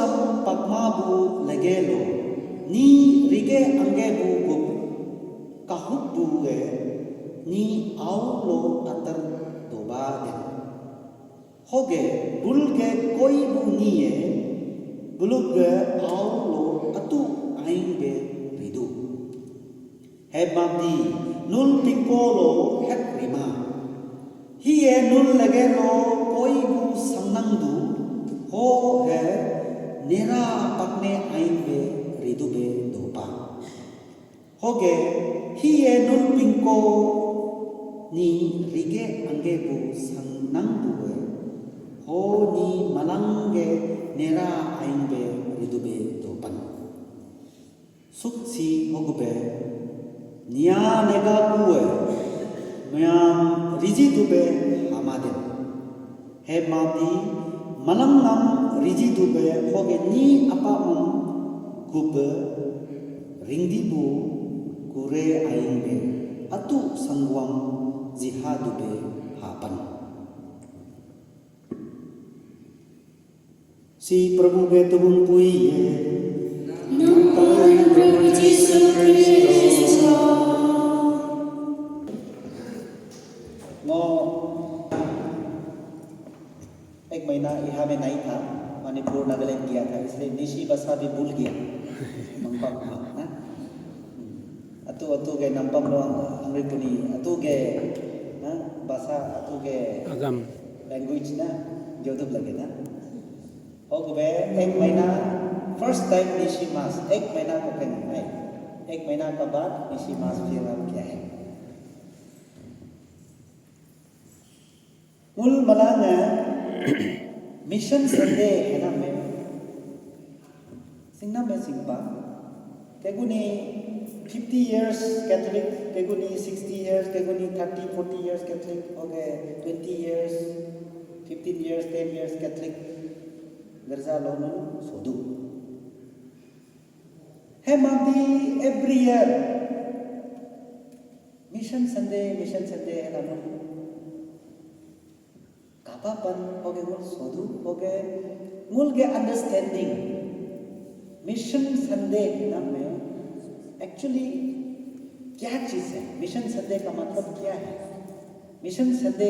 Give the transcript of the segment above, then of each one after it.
sam pakmabu legelo ni rige angebu gup kahubbu e ni aulo atar dobade hoge bulge koibu ni e bulugge aulo atu ainge ridu hebamdi nul pinkolo het rima hi e nul legelo koibu samnangdu ho he nera pakne ainge ridube dopa hoge hi e nul pinko ni rige angebu samnangdu e ho ni malange nera ainge ridube dopan suksi hogube niya nega kuwe mayam riji dube hamaden he mati malangam riji dube hoge ni apamum gube ringdibu kure aingbe atu sangwam jiha dube hapan si प्रभु के तुम कोई है प्रभु यीशु Christ वो एक महीना यहाँ में नहीं था मणिपुर नागालैंड गया था इसलिए निशी भाषा भी भूल गया मंगपम ना अतु अतु के नंपम लो अंग्रेजी अतु के ना भाषा अतु के agam लैंग्वेज ना जो तो लगे ना हो गए एक महीना फर्स्ट टाइम निशी मास एक महीना को कहीं है एक महीना के बाद निशी मास फिर हम क्या है मूल मलांग मिशन संडे है ना मैं सिंगना में सिंगपा केगुनी 50 years Catholic केगुनी 60 years केगुनी 30 40 years Catholic हो गए 20 years 15 years 10 years Catholic गर्जा लोनु सोदू है माती every year mission Sunday है ना कापापन हो गए मुल सोदू हो गए मुल के understanding mission Sunday ना में एक्चुअली क्या चीज है मिशन संडे का मतलब क्या है मिशन संडे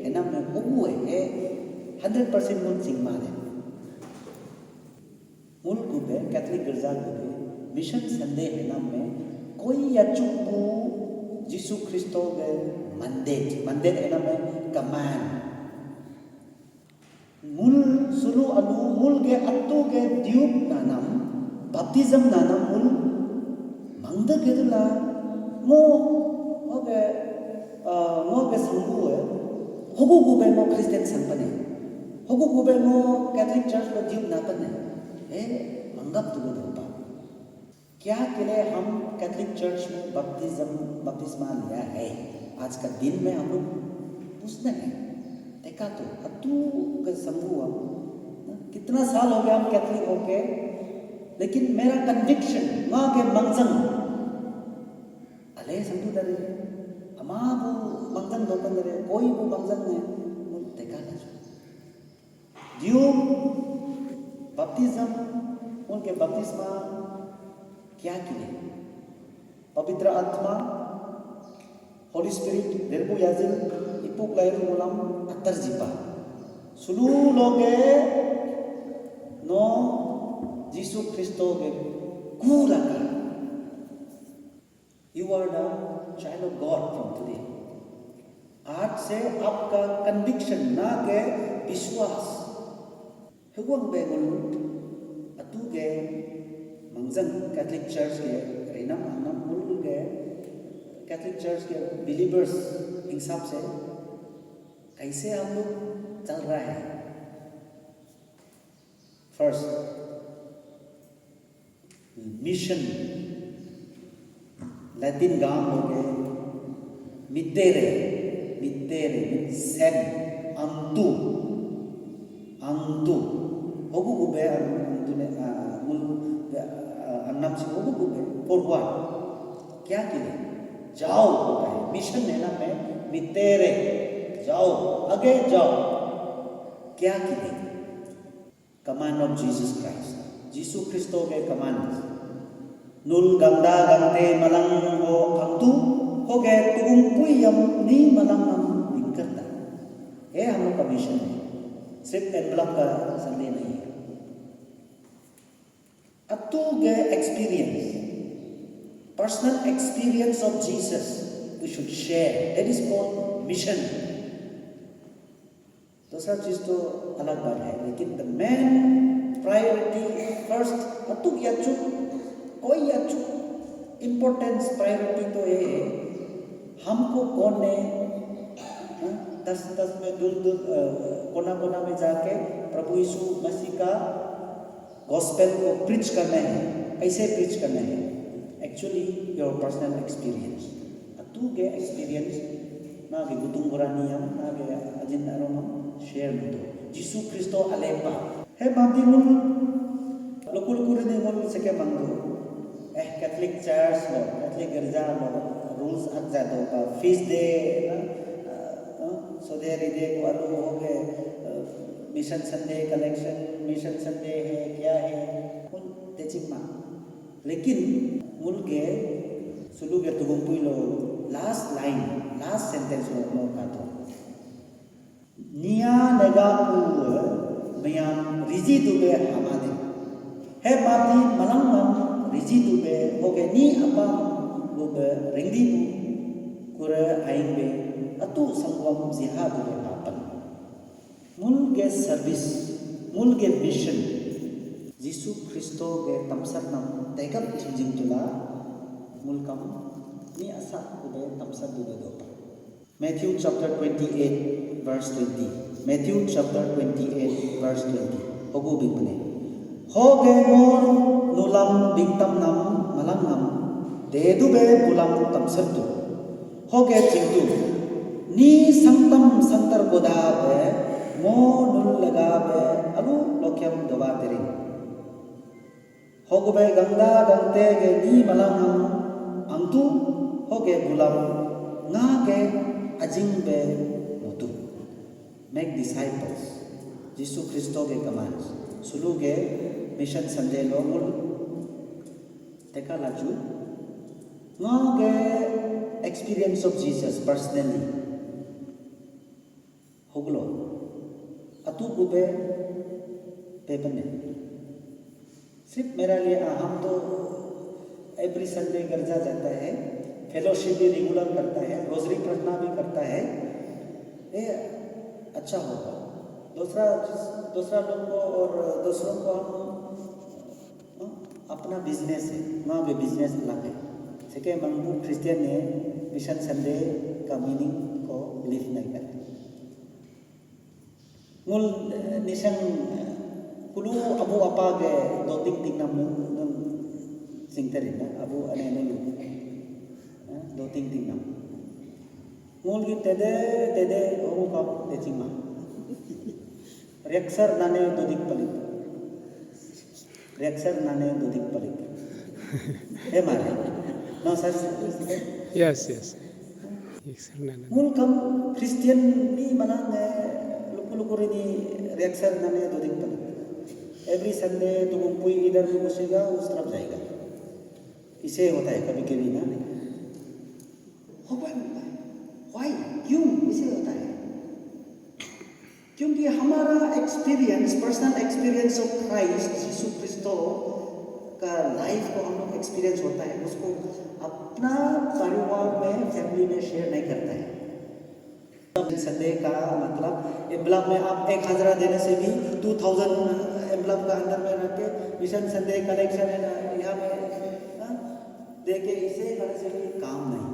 है ना में वो है 100% मूल सिंगमा है मूल ग्रुप है कैथोलिक गिरजा ग्रुप है मिशन संडे है ना में कोई यचुपु यीशु क्रिस्तो के मंडेट है ना में कमांड मूल सुरु अनु मूल के अत्तु के द्यूप नानम बप्तिज्म नानम मूल मंगद के दुला मो हो गए संगु है होगु गुबे मो क्रिश्चियन संपने होगु गुबे मो कैथोलिक चर्च में द्यूप नापने ए मंगप दुलो दोपा क्या के लिए हम कैथोलिक चर्च में बपतिस्मा लिया है आज का दिन में हम लोग पूछते हैं देखा तो अतु के संगु कितना साल हो गया हम कैथोलिक होके लेकिन मेरा कन्विक्शन वहाँ के मंगजंग अले संतु दरे अमाबु मंगजंग दोपन दरे कोई वो मंगजंग ने मुझ देखा ना जो बपतिज्म उनके बपतिस्मा क्या किए पवित्र आत्मा होली स्पिरिट देरबु याजिल इपुक लायरु मुलाम अतर जिपा सुलू लोगे नो यीशु क्रिस्तो के कूरा का you are the child of God from today आज से आपका कन्विक्शन ना के विश्वास हुआ बेगुल अतु के मंगजंग कैथोलिक चर्च के रेनम अन्नम मुल्क के कैथोलिक चर्च के बिलीवर्स हिसाब से कैसे हम लोग चल रहा है फर्स्ट मिशन लैटिन गांव हो गए मितेरे सेन अंतु होगु गुबे अंतु ने मुल अन्नम से होगु गुबे फॉरवर्ड क्या किए जाओ मिशन है ना मैं मितेरे जाओ आगे जाओ क्या किए command of Jesus Christ. Jesus Christo के command. Nul ganda gante malang ho angtu हो गए तुम पुयम नी malang nam दिक्कता. ये हम लोग का मिशन है. सिर्फ एनवलप का संदेह नहीं है. अतु के experience, personal experience of Jesus, we should share. That is called mission. दूसरा चीज तो अलग बात है, लेकिन the main priority first अतुक याचु कोई याचु importance priority तो ये है हमको कौन ने 10 में दूर कोना में जाके प्रभु यीशु मसीह का गॉस्पेल को प्रीच करना है. कैसे प्रीच करना है? Actually your personal experience. अतु के एक्सपीरियंस ना के गुतुम गोरानियम ना के अजिन अरोम शेयर मुतो. जीसु क्रिस्तो अलेपा है बांधी मुल लोकुल ने मुल से के मंगो कैथलिक चर्च लो कैथलिक गिरजा लो रूल्स अज्जा दो का फीस डे सो दे रे को अरु हो गए mission Sunday collection mission Sunday है क्या है उन तेचिमा. लेकिन मुल के सुलु के तुगुम लो लास्ट लाइन लास्ट सेंटेंस लो का तो निया नेगा मयाम रिजी दुबे हमादे है बाती मलंगम रिजी दुबे होगे नी अपा दुबे रिंगी कुरे आइंबे अतु संगम जिहा दुबे आपन. मुल के सर्विस मुल के मिशन जीसु क्रिस्तो के तमसर नम तेगम चिंजिंग तुला मुल कम ni asa ube tamsa dube dopa. Matthew chapter 28 verse 20. Matthew chapter 28 verse 20. Hogu bigpane. Hoge mon nulam bigtam nam malang nam de dube bulam tamsar tu. Hoge chingtu ni santam santar goda be mo nul laga be alu lokyam doba tering. Hogu be gangda gangte ge ni malang nam angtu होगे बुलाव ना के अजिंग बे मोतु. Make disciples. जीसु क्रिस्तो के commands Sulu के mission Sunday लो मुल तेका लाजू ना के experience of Jesus personally होगलो अतु कुबे पेपने. सिर्फ मेरा लिए हम तो एवरी संडे गिरजा जाता है, फेलोशिप भी रेगुलर करता है, रोजरी प्रार्थना भी करता है. ये अच्छा होगा. दूसरा लोग को और दूसरों को हम अपना बिजनेस है ना वे बिजनेस अलग है. सेके मंगू क्रिश्चियन ने मिशन संडे का मीनिंग को बिलीव नहीं करते. मूल निशन कुलू अबू अपा के दो तीन नाम सिंगतरिन अबू अने दो तीन नाम मूल की तेदे ओ का तेचिमा रेक्सर नाने दोदिक पलित ए मारे नो सर यस मूल कम क्रिश्चियन भी मनाने लुकु रे नी रेक्सर नाने दोदिक पलित. एवरी संडे तुम कोई इधर घुसेगा उस तरफ जाएगा. इसे होता है कभी कभी ना. Why? क्यों इसे होता है? क्योंकि हमारा experience personal experience of Christ यीशु क्रिस्तो का लाइफ को हम लोग एक्सपीरियंस होता है, उसको अपना परिवार में फैमिली में शेयर नहीं करता है. संडे का मतलब एम्बलम में आप 1000 देने से भी 2000 एम्बलम का अंदर में रख के मिशन संडे कलेक्शन है यहाँ में देखे इसे करने से भी काम नहीं.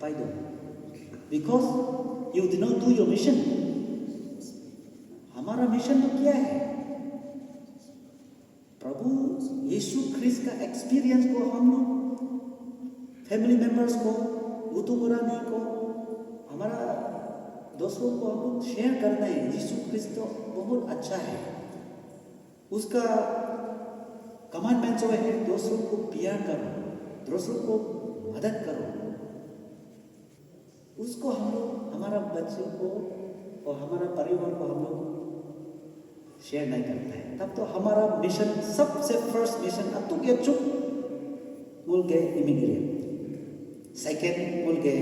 Why do? Because you did not do your mission. हमारा मिशन तो क्या है? प्रभु यीशु क्रिस्ट का एक्सपीरियंस को हम लोग फैमिली मेंबर्स को गुतु गुरानी को हमारा दोस्तों को हम लोग शेयर करना है. यीशु क्रिस्ट तो बहुत अच्छा है. उसका कमांडमेंट जो है दूसरों को प्यार करो, दूसरों को मदद करो. उसको हम लोग हमारा बच्चों को और हमारा परिवार को हम लोग शेयर नहीं करता है, तब तो हमारा मिशन सबसे फर्स्ट मिशन अतुक या चुप मुल के इमिग्रेट, सेकेंड मुल के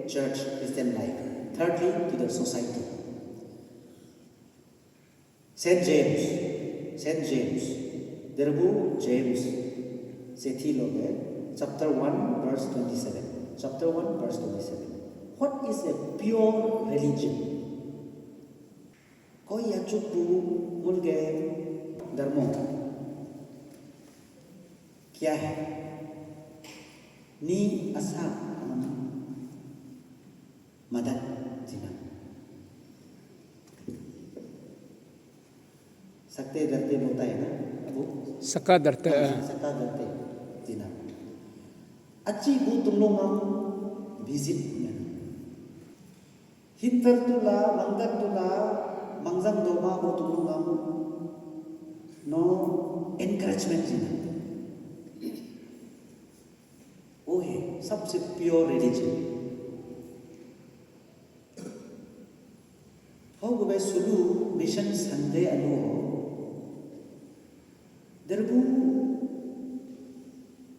church Christian life, thirdly to the society. Saint James, Derbu James, Sethi Loge, chapter 1 verse 27. Chapter 1 verse 27. What is a pure religion? कोई अचुपू मुल के धर्मों क्या है? नी असा मदद जिना सकते धरते होता है ना अबू सका दरते सका धरते जिना अच्छी वो तुम लोग हम विजिट हिंतर तुला मंगर तुला मंगजम दोमा वो तुम लोग हम नो एनकरेजमेंट जिना वो है सबसे pure religion. However, sulu mission Sunday alo derbu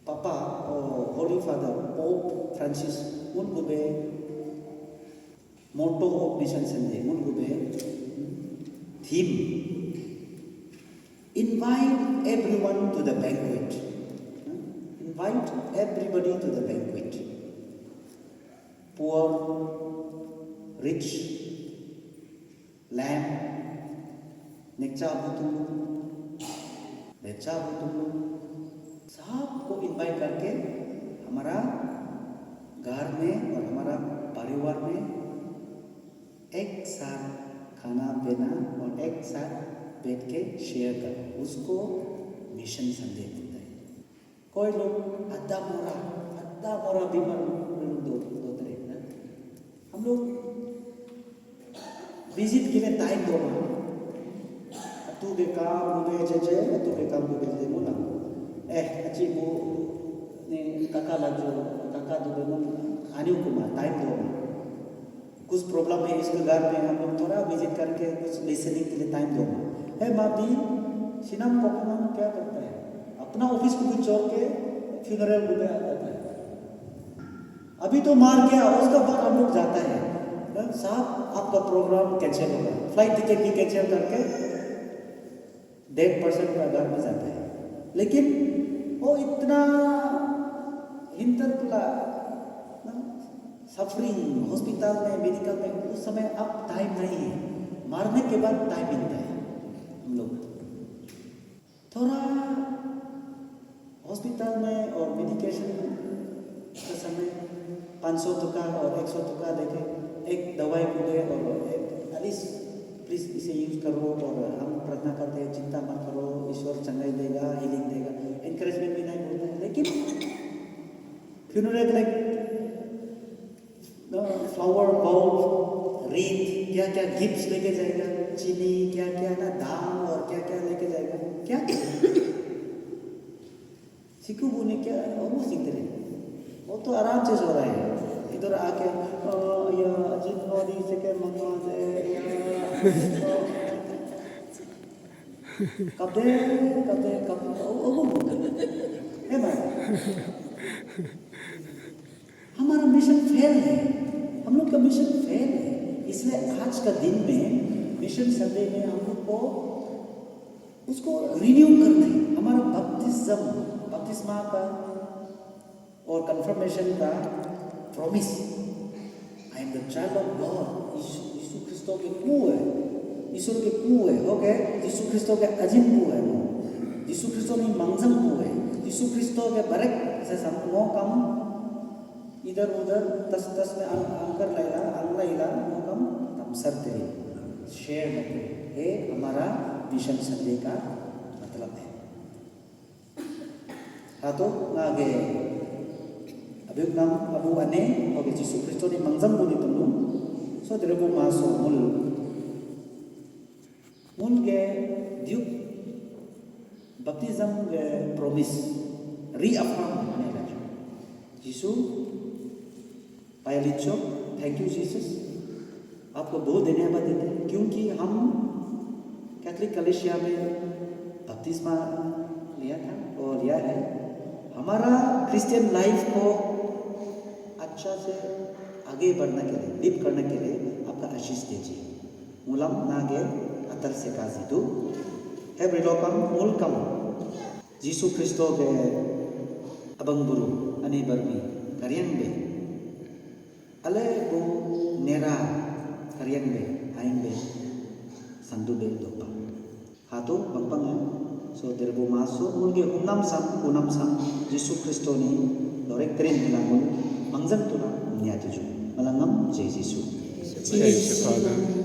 Papa or Holy Father Pope Francis mun gube motto of mission Sunday mun gube theme invite everyone to the banquet. Invite everybody to the banquet. Poor, rich, lamb, नेक्चा बुतुलू, बेचा बुतुलू, सबको invite करके हमारा घर में और हमारा परिवार में एक साथ खाना पीना और एक साथ बैठ के शेयर कर, उसको मिशन संडे बोलते हैं. कोई लोग अद्धा मोरा बीमार होते हैं. हम लोग विजिट के लिए टाइम दो तू के काम मुझे जजे तू के काम मुझे जजे मुना अच्छी वो ने काका लगो काका दो मुन खाने को मा टाइम दो कुछ प्रॉब्लम है इसके घर में हम लोग थोड़ा विजिट करके कुछ लिसनिंग के लिए टाइम दो है माँ भी सिनाम पॉपुलर क्या करता है अपना ऑफिस को भी छोड़ के फ्यूनरल में आता है. अभी तो मार गया उसका बाद हम लोग जाता है साहब आपका प्रोग्राम कैंसिल होगा, फ्लाइट टिकट भी कैंसिल करके 100% का घर में जाता है. लेकिन वो इतना हिंदुला सफरिंग हॉस्पिटल में मेडिकल में उस समय अब टाइम नहीं है, मारने के बाद टाइम मिलता है. हम लोग थोड़ा हॉस्पिटल में और मेडिकेशन का समय 500 टका और 100 टका देके एक दवाई को दे और एक एटलीस्ट प्लीज इसे यूज करो और हम प्रार्थना करते हैं चिंता मत करो ईश्वर चंगाई देगा हीलिंग देगा, एनकरेजमेंट भी नहीं बोलते हैं. लेकिन फ्यूनरल लाइक फ्लावर बाउल रीत क्या क्या गिफ्ट्स लेके जाएगा, चीनी क्या क्या ना दाल और क्या क्या लेके जाएगा, क्या सिक्कू बुने क्या ऑलमोस्ट सीखते रहे. वो तो आराम से सो रहा है इधर आके या अजीत मोदी से के मंगवा दे कब है ना. हमारा मिशन फेल है, हम लोग का मिशन फेल है. इसलिए आज का दिन में मिशन संडे में हम लोग को उसको रिन्यू करना है. हमारा बपतिस्मा का और कंफर्मेशन का promise, I am the child of God, यीशु क्रिस्तो के कुएं है, ईश्वर के कुएं है. ओके, यीशु क्रिस्तो के अजीम कुएं है, यीशु क्रिस्तो ने मंगजम कुएं है, यीशु क्रिस्तो के बरक से सबको कम इधर उधर तस में अंकर लाइला वो कम तम सर तेरे शेयर में ये हमारा मिशन संडे का मतलब है. हाँ तो आगे अभी नाम अबू अने और यीशु क्रिस्तो ने मंगजम बोली तुम लोग सो तेरे को मासो मुल के द्यूप बपतिज्म के प्रॉमिस रीअफर्म होने लगा. यीशु पायलिचो थैंक यू जीसस, आपको बहुत धन्यवाद देते हैं क्योंकि हम कैथलिक कलीसिया में बपतिस्मा लिया था और लिया है। हमारा क्रिश्चियन लाइफ को अच्छा से आगे बढ़ने के लिए, लीड करने के लिए आपका आशीष दीजिए। मुलाम नागे अतर से काजी दो एवरी लोकम मुलकम जीसु क्रिस्तो के abang guru ani barmi kariang be ale bu nera kariang be aing be sandu be dopa hato bangpang so derbo maso mulge unam sam Yesus Kristo ni lorek terin bilangun mangjang tuna niya tuju malangam Jai Yesus Jesus, Father.